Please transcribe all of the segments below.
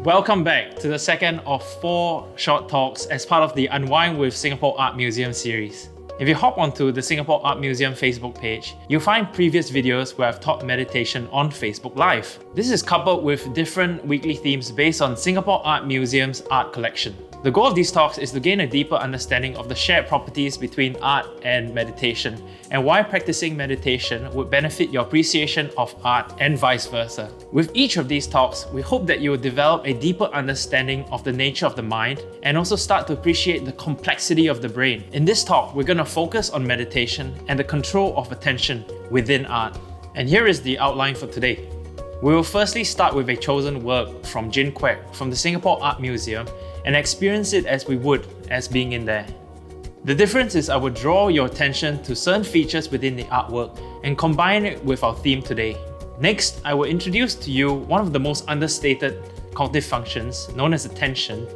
Welcome back to the second of 4 short talks as part of the Unwind with Singapore Art Museum series. If you hop onto the Singapore Art Museum Facebook page, you'll find previous videos where I've taught meditation on Facebook Live. This is coupled with different weekly themes based on Singapore Art Museum's art collection. The goal of these talks is to gain a deeper understanding of the shared properties between art and meditation, and why practicing meditation would benefit your appreciation of art and vice versa. With each of these talks, we hope that you will develop a deeper understanding of the nature of the mind and also start to appreciate the complexity of the brain. In this talk, we're going to focus on meditation and the control of attention within art. And here is the outline for today. We will firstly start with a chosen work from Jin Kwek from the Singapore Art Museum and experience it as we would as being in there. The difference is I would draw your attention to certain features within the artwork and combine it with our theme today. Next, I will introduce to you one of the most understated cognitive functions known as attention,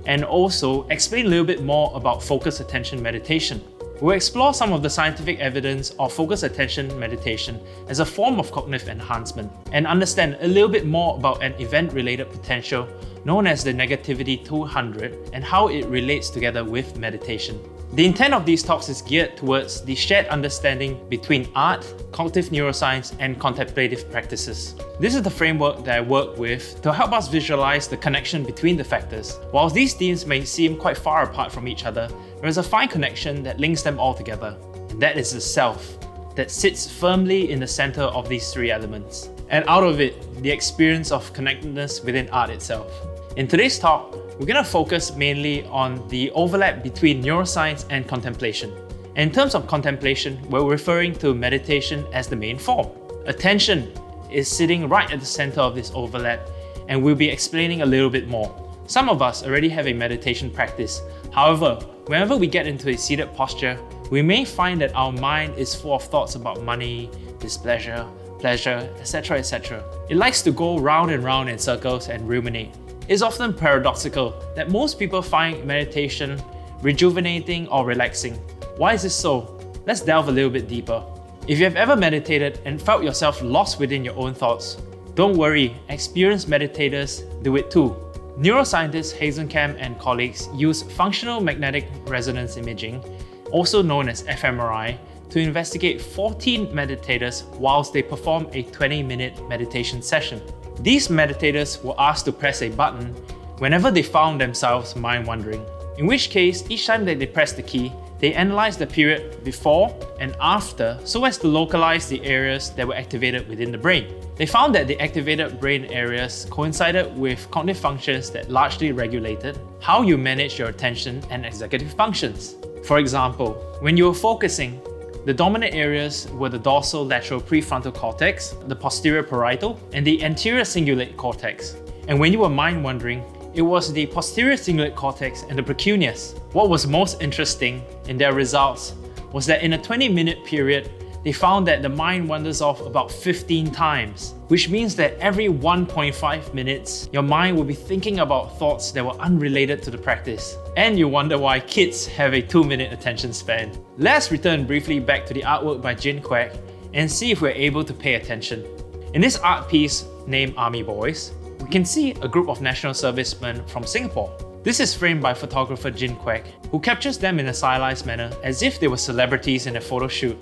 and also explain a little bit more about focused attention meditation. We'll explore some of the scientific evidence of focused attention meditation as a form of cognitive enhancement and understand a little bit more about an event-related potential known as the Negativity 200 and how it relates together with meditation. The intent of these talks is geared towards the shared understanding between art, cognitive neuroscience, and contemplative practices. This is the framework that I work with to help us visualize the connection between the factors. While these themes may seem quite far apart from each other, there is a fine connection that links them all together, and that is the self that sits firmly in the center of these 3 elements. And out of it, the experience of connectedness within art itself. In today's talk, we're going to focus mainly on the overlap between neuroscience and contemplation. In terms of contemplation, we're referring to meditation as the main form. Attention is sitting right at the center of this overlap, and we'll be explaining a little bit more. Some of us already have a meditation practice. However, whenever we get into a seated posture, we may find that our mind is full of thoughts about money, displeasure, pleasure, etc. etc. It likes to go round and round in circles and ruminate. It's often paradoxical that most people find meditation rejuvenating or relaxing. Why is this so? Let's delve a little bit deeper. If you have ever meditated and felt yourself lost within your own thoughts, don't worry, experienced meditators do it too. Neuroscientist Hazenkamp and colleagues use functional magnetic resonance imaging, also known as fMRI, to investigate 14 meditators whilst they perform a 20-minute meditation session. These meditators were asked to press a button whenever they found themselves mind-wandering, in which case each time that they pressed the key, they analyzed the period before and after so as to localize the areas that were activated within the brain. They found that the activated brain areas coincided with cognitive functions that largely regulated how you manage your attention and executive functions. For example, when you were focusing, the dominant areas were the dorsal lateral prefrontal cortex, the posterior parietal, and the anterior cingulate cortex. And when you were mind-wandering, it was the posterior cingulate cortex and the precuneus. What was most interesting in their results was that in a 20-minute period, they found that the mind wanders off about 15 times, which means that every 1.5 minutes, your mind will be thinking about thoughts that were unrelated to the practice. And you wonder why kids have a 2-minute attention span. Let's return briefly back to the artwork by Jin Kwek and see if we're able to pay attention. In this art piece named Army Boys, we can see a group of national servicemen from Singapore. This is framed by photographer Jin Kwek, who captures them in a stylized manner as if they were celebrities in a photo shoot.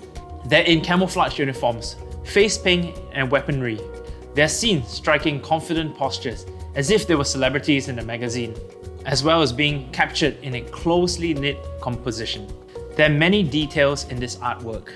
They're in camouflage uniforms, face paint and weaponry. They're seen striking confident postures as if they were celebrities in a magazine, as well as being captured in a closely knit composition. There are many details in this artwork.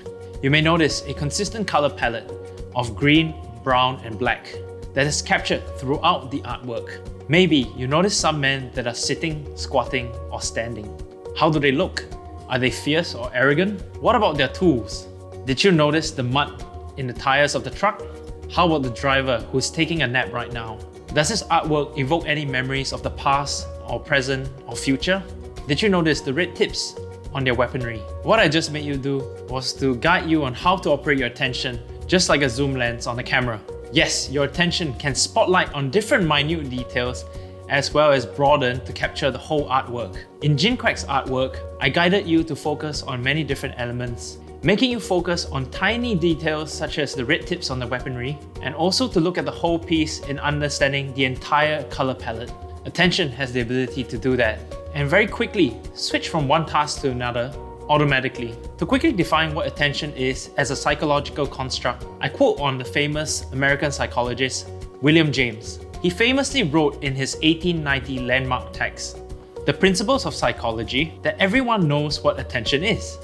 You may notice a consistent color palette of green, brown and black that is captured throughout the artwork. Maybe you notice some men that are sitting, squatting or standing. How do they look? Are they fierce or arrogant? What about their tools? Did you notice the mud in the tires of the truck? How about the driver who's taking a nap right now? Does this artwork evoke any memories of the past or present or future? Did you notice the red tips on their weaponry? What I just made you do was to guide you on how to operate your attention, just like a zoom lens on a camera. Yes, your attention can spotlight on different minute details as well as broaden to capture the whole artwork. In Jin Kwek's artwork, I guided you to focus on many different elements making you focus on tiny details such as the red tips on the weaponry, and also to look at the whole piece in understanding the entire color palette. Attention has the ability to do that, and very quickly switch from one task to another automatically. To quickly define what attention is as a psychological construct, I quote on the famous American psychologist William James. He famously wrote in his 1890 landmark text, "The Principles of Psychology," that everyone knows what attention is.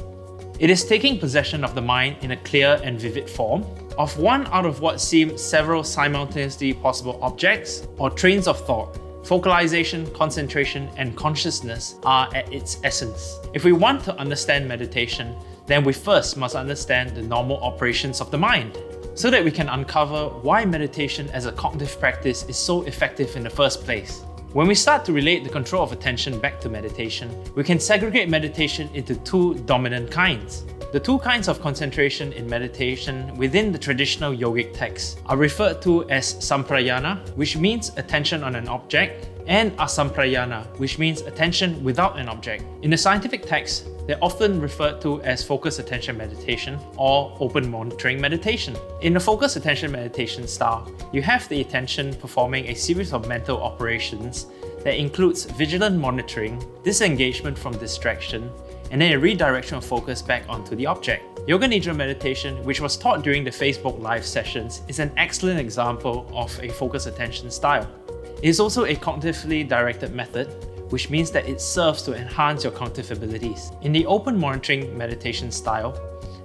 It is taking possession of the mind in a clear and vivid form, of one out of what seem several simultaneously possible objects or trains of thought. Focalization, concentration, and consciousness are at its essence. If we want to understand meditation, then we first must understand the normal operations of the mind, so that we can uncover why meditation as a cognitive practice is so effective in the first place. When we start to relate the control of attention back to meditation, we can segregate meditation into two dominant kinds. The two kinds of concentration in meditation within the traditional yogic texts are referred to as samprayana, which means attention on an object, and asamprayana, which means attention without an object. In the scientific texts, they're often referred to as focused attention meditation or open monitoring meditation. In the focused attention meditation style, you have the attention performing a series of mental operations that includes vigilant monitoring, disengagement from distraction, and then a redirection of focus back onto the object. Yoga Nidra meditation, which was taught during the Facebook live sessions, is an excellent example of a focused attention style. It is also a cognitively directed method, which means that it serves to enhance your cognitive abilities. In the open monitoring meditation style,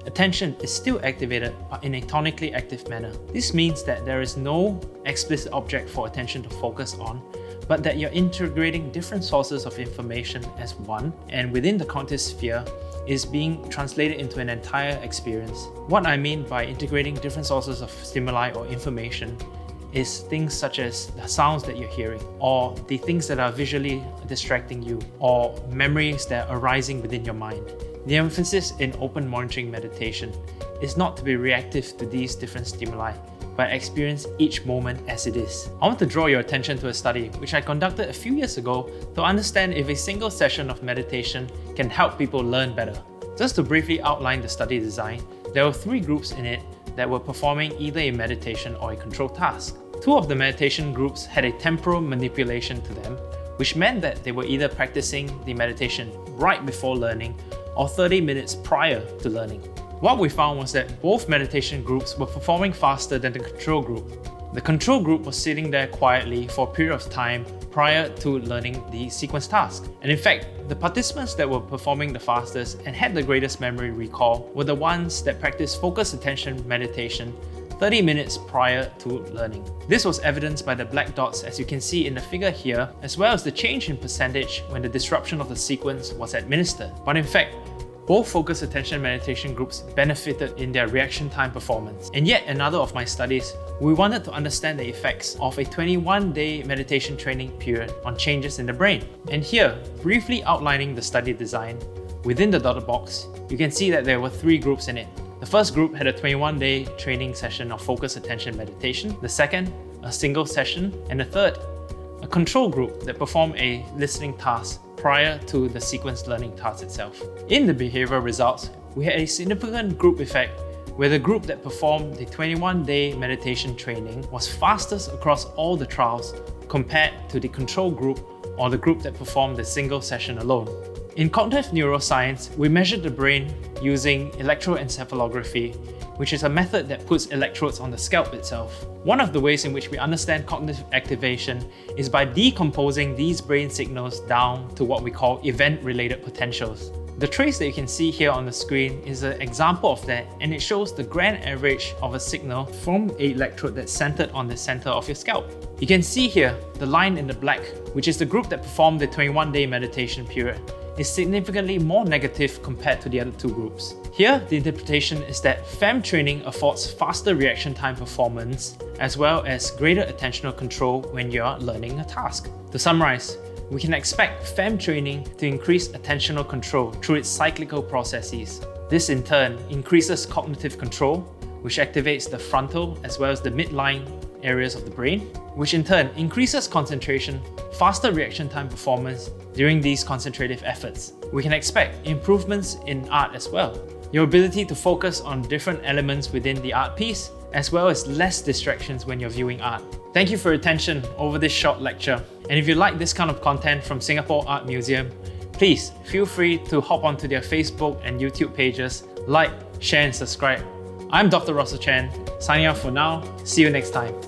attention is still activated but in a tonically active manner. This means that there is no explicit object for attention to focus on, but that you're integrating different sources of information as one, and within the cognitive sphere is being translated into an entire experience. What I mean by integrating different sources of stimuli or information is things such as the sounds that you're hearing, or the things that are visually distracting you, or memories that are arising within your mind. The emphasis in open monitoring meditation is not to be reactive to these different stimuli, but experience each moment as it is. I want to draw your attention to a study which I conducted a few years ago to understand if a single session of meditation can help people learn better. Just to briefly outline the study design, there were 3 groups in it that were performing either a meditation or a control task. 2 of the meditation groups had a temporal manipulation to them, which meant that they were either practicing the meditation right before learning or 30 minutes prior to learning. What we found was that both meditation groups were performing faster than the control group. The control group was sitting there quietly for a period of time prior to learning the sequence task. And in fact, the participants that were performing the fastest and had the greatest memory recall were the ones that practiced focused attention meditation 30 minutes prior to learning. This was evidenced by the black dots as you can see in the figure here, as well as the change in percentage when the disruption of the sequence was administered. But in fact, both focused attention meditation groups benefited in their reaction time performance. In yet another of my studies, we wanted to understand the effects of a 21-day meditation training period on changes in the brain. And here, briefly outlining the study design, within the dotted box, you can see that there were 3 groups in it. The first group had a 21-day training session of focused attention meditation, the second, a single session, and the third, a control group that performed a listening task prior to the sequence learning task itself. In the behavioral results, we had a significant group effect where the group that performed the 21-day meditation training was fastest across all the trials compared to the control group or the group that performed the single session alone. In cognitive neuroscience, we measured the brain using electroencephalography, which is a method that puts electrodes on the scalp itself. One of the ways in which we understand cognitive activation is by decomposing these brain signals down to what we call event-related potentials. The trace that you can see here on the screen is an example of that, and it shows the grand average of a signal from an electrode that's centered on the center of your scalp. You can see here the line in the black, which is the group that performed the 21-day meditation period, is significantly more negative compared to the other 2 groups. Here, the interpretation is that FAM training affords faster reaction time performance as well as greater attentional control when you're learning a task. To summarize, we can expect FAM training to increase attentional control through its cyclical processes. This in turn increases cognitive control, which activates the frontal as well as the midline areas of the brain, which in turn increases concentration, faster reaction time performance during these concentrative efforts. We can expect improvements in art as well, your ability to focus on different elements within the art piece, as well as less distractions when you're viewing art. Thank you for your attention over this short lecture. And if you like this kind of content from Singapore Art Museum, please feel free to hop onto their Facebook and YouTube pages, like, share and subscribe. I'm Dr. Russell Chan, signing off for now. See you next time.